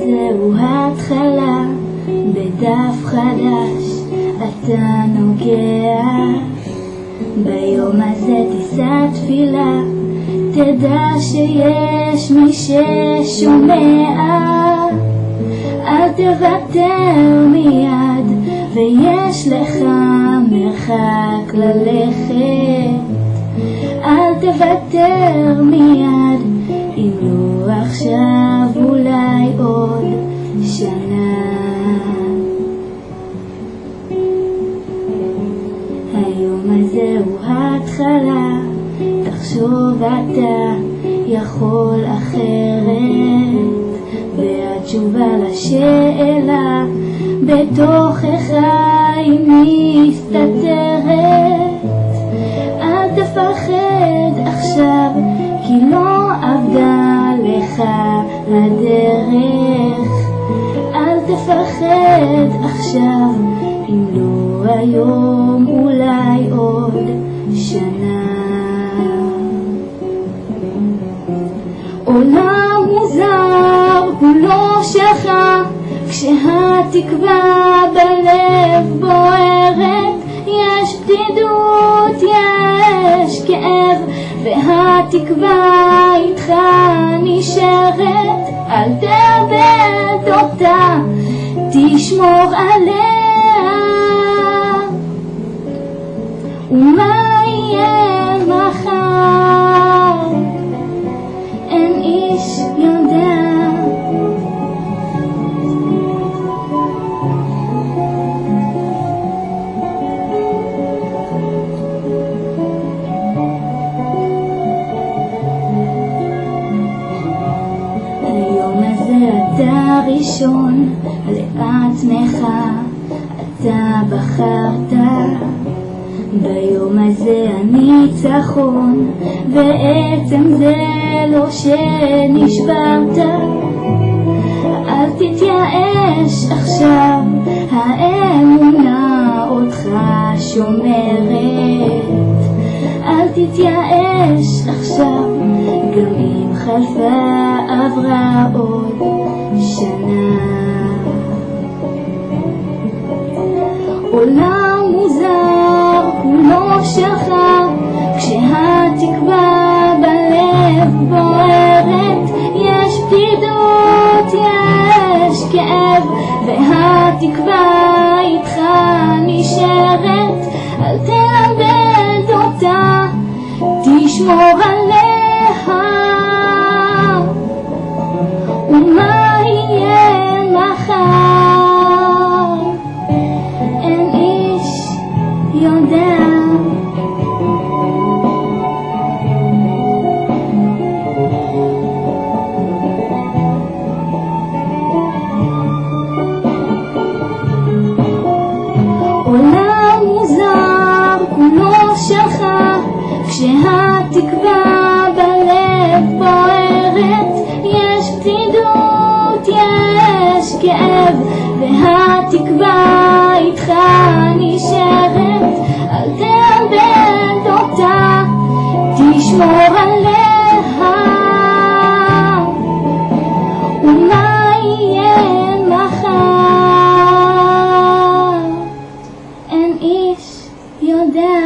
זהו התחלה, בדף חדש אתה נוגע. ביום הזה תישא תפילה, תדע שיש מי ששומע. אל תוותר מיד, ויש לך מרחק ללכת. אל תוותר מיד, אם לא עכשיו אולי עוד שנה. היום הזה הוא התחלה, תחשוב אתה יכול אחרת, והתשובה לשאלה בתוכך היא מסתתרת. אל תפחד עכשיו, כי לא עבדה לך הדרך. אל תפחד עכשיו, אם לא היום אולי עוד שנה. עולם מוזר כולו שלך, כשהתקווה בלב בוערת. יש בדידות, יש כאב, והתקווה איתך נשארת. אל תאבד אותה, תשמור עליה. ומה יהיה מחר, אין איש יודע. אתה ראשון לעצמך, אתה בחרת. ביום הזה הניצחון, בעצם זה לא שנשברת. אל תתייאש עכשיו, האמונה אותך שומרת. אל תתייאש עכשיו, גם אם חלפה עברה עוד שנה. עולם מוזר כולו שלך, כשהתקווה בלב בוערת. יש בדידות, יש כאב, והתקווה איתך נשארת. אל תאבד אותה, תשמור עליה. ומה יהיה מחר, אין איש יודע. עולם מוזר כולו שלך, כשהתקווה בלב בוערת. יש בדידות, יש כאב, והתקווה איתך נשארת. אל תאבד אותה, תשמור עליה. ומה יהיה מחר, אין איש יודע.